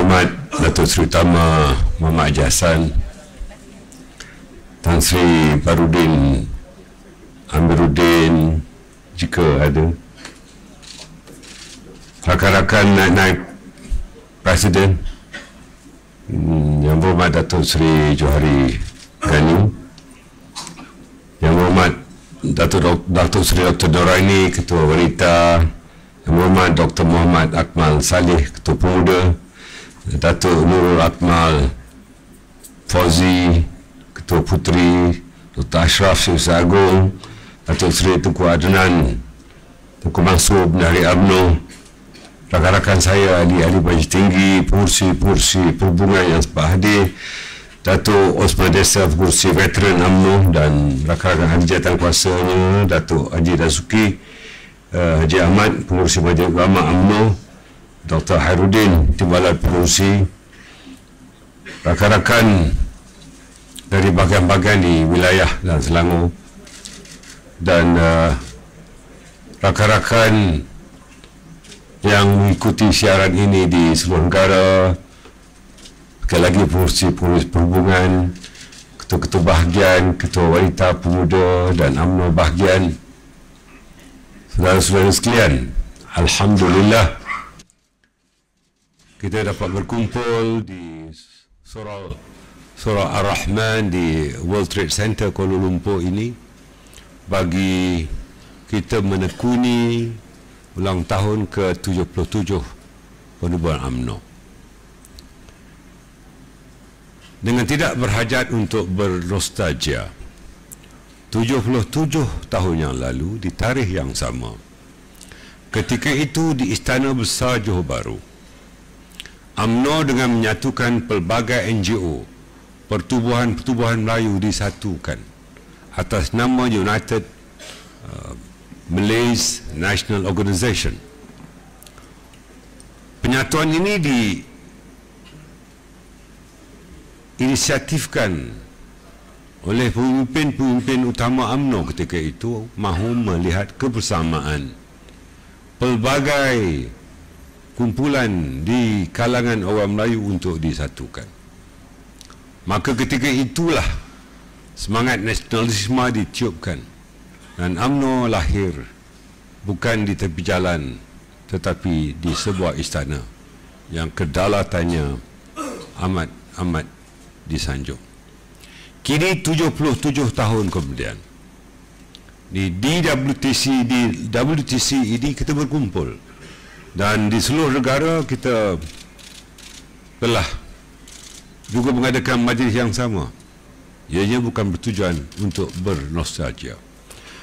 Hormat Datuk Seri Utama Muhammad Haji Hassan, Tan Sri Barudin Amiruddin jika ada, rakan-rakan naib Presiden, Yang Berhormat Datuk Seri Johari Gani, Yang Berhormat Datuk Seri Dr. Noraini, Ketua Wanita, Yang Berhormat Dr. Muhammad Akmal Saleh, Ketua Pemuda, Datuk Nurul Akmal Fauzi, Ketua Puteri, Dr. Ashraf Syekh Agung, Datuk Seri Tunku Adnan, Tunku Mansur Bendahari UMNO, rakan-rakan saya, ahli-ahli Majlis Tinggi, pengurusi perhubungan yang sempat hadir, Datuk Osman Desa, pengurusi veteran UMNO, dan rakan-rakan ahli jawatankuasanya, Datuk Haji Dazuki, Haji Ahmad, pengurusi Majlis Ulama UMNO, Dr. Hairudin, Timbalan Pengurusi, rakan-rakan dari bahagian-bahagian di wilayah dan Selangor, dan rakan-rakan yang mengikuti siaran ini di seluruh negara, sekali lagi pengurusi perhubungan, ketua-ketua bahagian, ketua wanita, pemuda dan UMNO bahagian, saudara-saudara sekalian, alhamdulillah kita dapat berkumpul di Surah Ar-Rahman di World Trade Center Kuala Lumpur ini bagi kita menekuni ulang tahun ke-77 penubuhan UMNO. Dengan tidak berhajat untuk bernostalgia, 77 tahun yang lalu di tarikh yang sama, ketika itu di Istana Besar Johor Bahru, UMNO dengan menyatukan pelbagai NGO, pertubuhan-pertubuhan Melayu disatukan atas nama United Malays National Organisation. Penyatuan ini diinisiatifkan oleh pemimpin-pemimpin utama UMNO ketika itu, mahu melihat kebersamaan pelbagai kumpulan di kalangan orang Melayu untuk disatukan. Maka ketika itulah semangat nasionalisme ditiupkan dan UMNO lahir bukan di tepi jalan tetapi di sebuah istana yang kedalatannya amat disanjung. Kini 77 tahun kemudian di WTC ini kita berkumpul, dan di seluruh negara kita telah juga mengadakan majlis yang sama. Ianya bukan bertujuan untuk bernostalgia,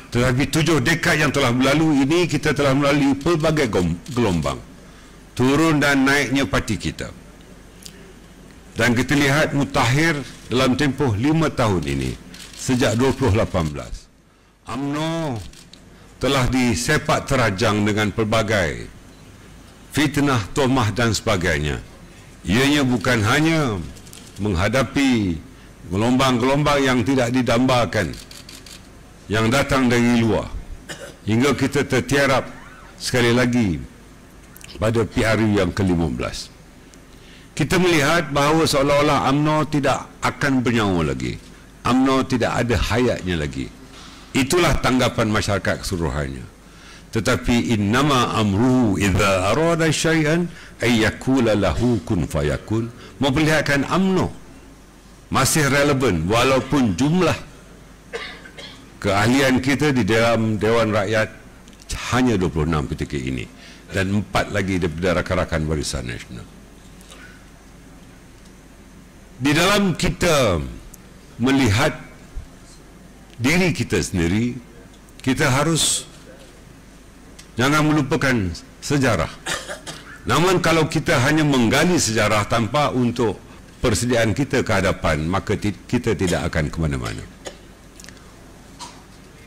tetapi 7 dekad yang telah berlalu ini kita telah melalui pelbagai gelombang turun dan naiknya parti kita, dan kita lihat mutakhir dalam tempoh 5 tahun ini sejak 2018 UMNO telah disepak terajang dengan pelbagai fitnah, tomah dan sebagainya. Ianya bukan hanya menghadapi gelombang-gelombang yang tidak didambakan yang datang dari luar, hingga kita tertiarap sekali lagi pada PRU yang ke-15. Kita melihat bahawa seolah-olah UMNO tidak akan bernyawa lagi, UMNO tidak ada hayatnya lagi. Itulah tanggapan masyarakat keseluruhannya. Tetapi innama amruhu idza arada syai'an ay yaqula lahu kun fayakun, memperlihatkan UMNO masih relevan walaupun jumlah keahlian kita di dalam Dewan Rakyat hanya 26 ketika ini, dan 4 lagi daripada rakan-rakan Barisan Nasional. Di dalam kita melihat diri kita sendiri, kita harus jangan melupakan sejarah. Namun kalau kita hanya menggali sejarah tanpa untuk persediaan kita ke hadapan, maka kita tidak akan ke mana-mana.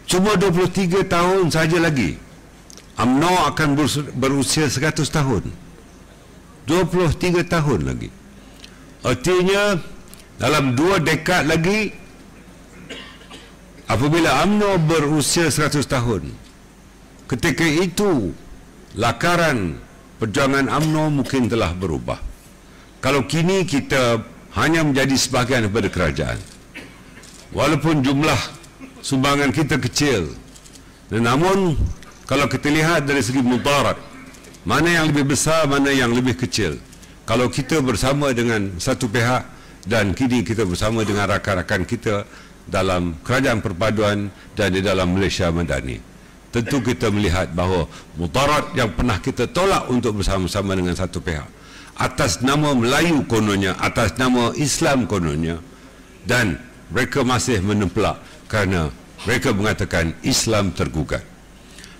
Cuma 23 tahun saja lagi UMNO akan berusia 100 tahun. 23 tahun lagi. Artinya dalam 2 dekad lagi, apabila UMNO berusia 100 tahun, ketika itu lakaran perjuangan UMNO mungkin telah berubah. kalau kini kita hanya menjadi sebahagian daripada kerajaan. Walaupun jumlah sumbangan kita kecil, namun kalau kita lihat dari segi mudarat, mana yang lebih besar, mana yang lebih kecil. Kalau kita bersama dengan satu pihak dan kini kita bersama dengan rakan-rakan kita dalam kerajaan perpaduan dan di dalam Malaysia Madani, tentu kita melihat bahawa mudarat yang pernah kita tolak untuk bersama-sama dengan satu pihak atas nama Melayu kononnya, atas nama Islam kononnya, dan mereka masih menempelak kerana mereka mengatakan Islam tergugat.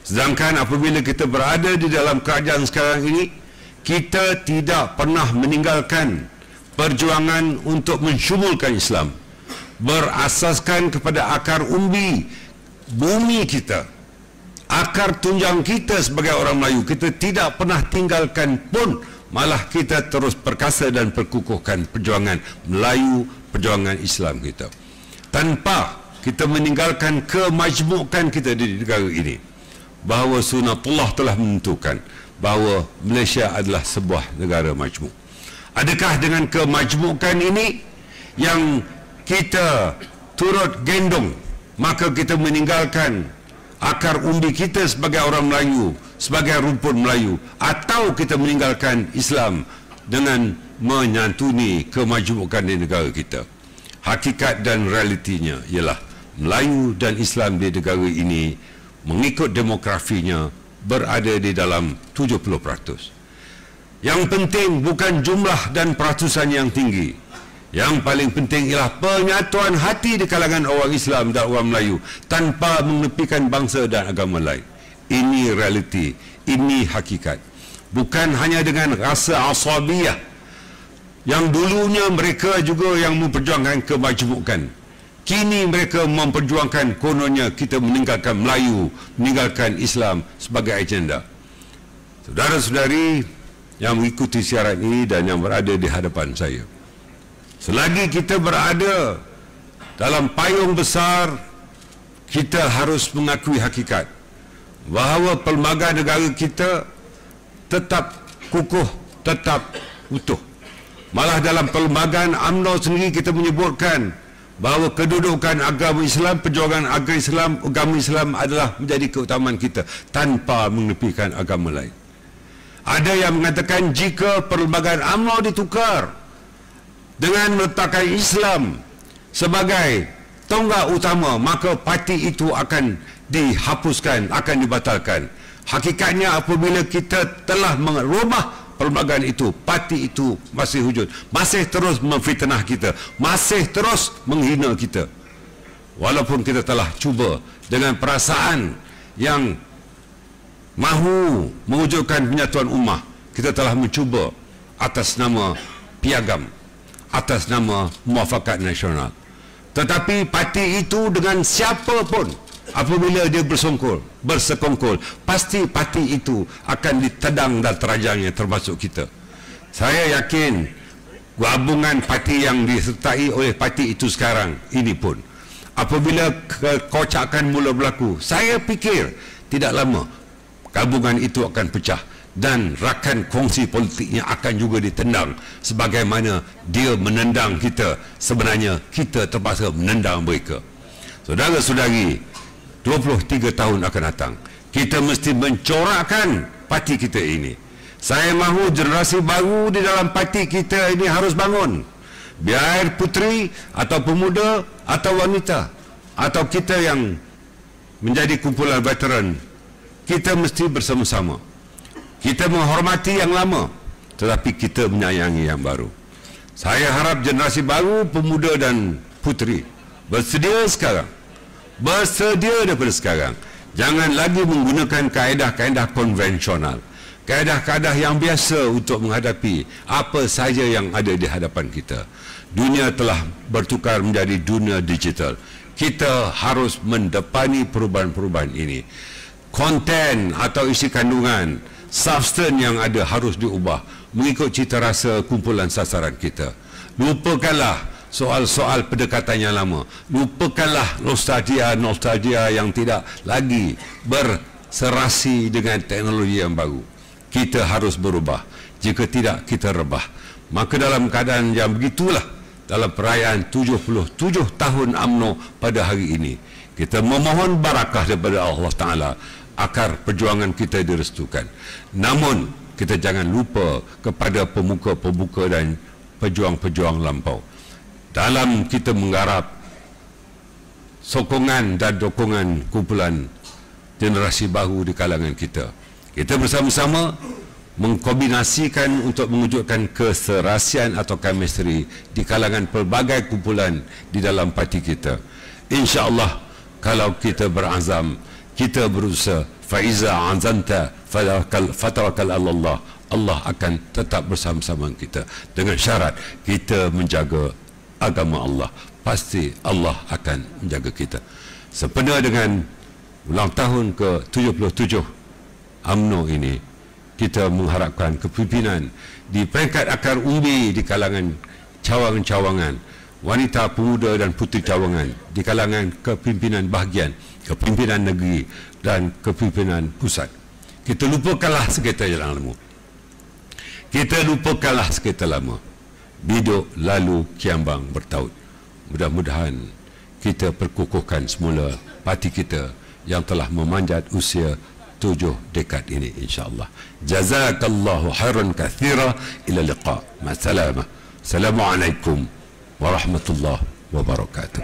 Sedangkan apabila kita berada di dalam kerajaan sekarang ini, kita tidak pernah meninggalkan perjuangan untuk mensyumulkan Islam berasaskan kepada akar umbi bumi kita, akar tunjang kita sebagai orang Melayu. Kita tidak pernah tinggalkan pun, malah kita terus perkasa dan perkukuhkan perjuangan Melayu, perjuangan Islam kita, tanpa kita meninggalkan kemajmukan kita di negara ini. Bahawa sunatullah telah menentukan bahawa Malaysia adalah sebuah negara majmuk. Adakah dengan kemajmukan ini yang kita turut gendong, maka kita meninggalkan akar umbi kita sebagai orang Melayu, sebagai rumpun Melayu, atau kita meninggalkan Islam dengan menyantuni kemajmukan di negara kita? Hakikat dan realitinya ialah Melayu dan Islam di negara ini mengikut demografinya berada di dalam 70%. Yang penting bukan jumlah dan peratusan yang tinggi. Yang paling penting ialah penyatuan hati di kalangan orang Islam dan orang Melayu tanpa mengepikan bangsa dan agama lain. Ini realiti, ini hakikat. Bukan hanya dengan rasa asabiyah yang dulunya mereka juga yang memperjuangkan kemajmukan. Kini mereka memperjuangkan kononnya kita meninggalkan Melayu, meninggalkan Islam sebagai agenda. Saudara-saudari yang mengikuti siaran ini dan yang berada di hadapan saya, selagi kita berada dalam payung besar, kita harus mengakui hakikat bahawa pelbagai negara kita tetap kukuh, tetap utuh. Malah dalam Perlembagaan UMNO sendiri kita menyebutkan bahawa kedudukan agama Islam, perjuangan agama Islam adalah menjadi keutamaan kita tanpa menepikan agama lain. Ada yang mengatakan jika Perlembagaan UMNO ditukar dengan meletakkan Islam sebagai tonggak utama, maka parti itu akan dihapuskan, akan dibatalkan. Hakikatnya apabila kita telah merubah perlembagaan itu, parti itu masih wujud, masih terus memfitnah kita, masih terus menghina kita. Walaupun kita telah cuba dengan perasaan yang mahu mewujudkan penyatuan ummah, kita telah mencuba atas nama piagam, atas nama muafakat nasional. Tetapi parti itu dengan siapa pun, apabila dia bersekongkol, pasti parti itu akan ditedang dan terajangnya, termasuk kita. Saya yakin gabungan parti yang disertai oleh parti itu sekarang ini pun, apabila kekocakan mula berlaku, saya fikir tidak lama gabungan itu akan pecah dan rakan kongsi politiknya akan juga ditendang sebagaimana dia menendang kita. Sebenarnya kita terpaksa menendang mereka. Saudara-saudari, 23 tahun akan datang, kita mesti mencorakkan parti kita ini. Saya mahu generasi baru di dalam parti kita ini harus bangun. Biar puteri atau pemuda atau wanita atau kita yang menjadi kumpulan veteran, kita mesti bersama-sama. Kita menghormati yang lama, tetapi kita menyayangi yang baru. Saya harap generasi baru, pemuda dan puteri bersedia sekarang, bersedia daripada sekarang. Jangan lagi menggunakan kaedah-kaedah konvensional, kaedah-kaedah yang biasa untuk menghadapi apa saja yang ada di hadapan kita. Dunia telah bertukar menjadi dunia digital. Kita harus mendepani perubahan-perubahan ini. Konten atau isi kandungan, substan yang ada harus diubah mengikut cita rasa kumpulan sasaran kita. Lupakanlah soal-soal pendekatan yang lama. Lupakanlah nostalgia yang tidak lagi berserasi dengan teknologi yang baru. Kita harus berubah. Jika tidak, kita rebah. Maka dalam keadaan yang begitulah, dalam perayaan 77 tahun UMNO pada hari ini, kita memohon barakah daripada Allah Ta'ala agar perjuangan kita direstukan. Namun, kita jangan lupa kepada pemuka-pemuka dan pejuang-pejuang lampau. Dalam kita menggarap sokongan dan dokongan kumpulan generasi baru di kalangan kita, kita bersama-sama mengkombinasikan untuk mewujudkan keserasian atau chemistry di kalangan pelbagai kumpulan di dalam parti kita. InsyaAllah, kalau kita berazam, kita berusaha, faiza azanta fatawakkal Allah, Allah akan tetap bersama-sama kita. Dengan syarat kita menjaga agama Allah, pasti Allah akan menjaga kita. Sempena dengan ulang tahun ke-77 UMNO ini, kita mengharapkan kepimpinan di peringkat akar umbi di kalangan cawangan-cawangan, wanita, pemuda dan puteri cawangan, di kalangan kepimpinan bahagian, kepimpinan negeri dan kepimpinan pusat. Kita lupakanlah sekitar jalan lama. Kita lupakanlah sekitar lama. Biduk lalu kiambang bertaut. Mudah-mudahan kita perkukuhkan semula parti kita yang telah memanjat usia 7 dekad ini, insyaAllah. Jazakallahu khairan kathira. Ila liqa. Ma'asalama. Assalamualaikum warahmatullahi wabarakatuh.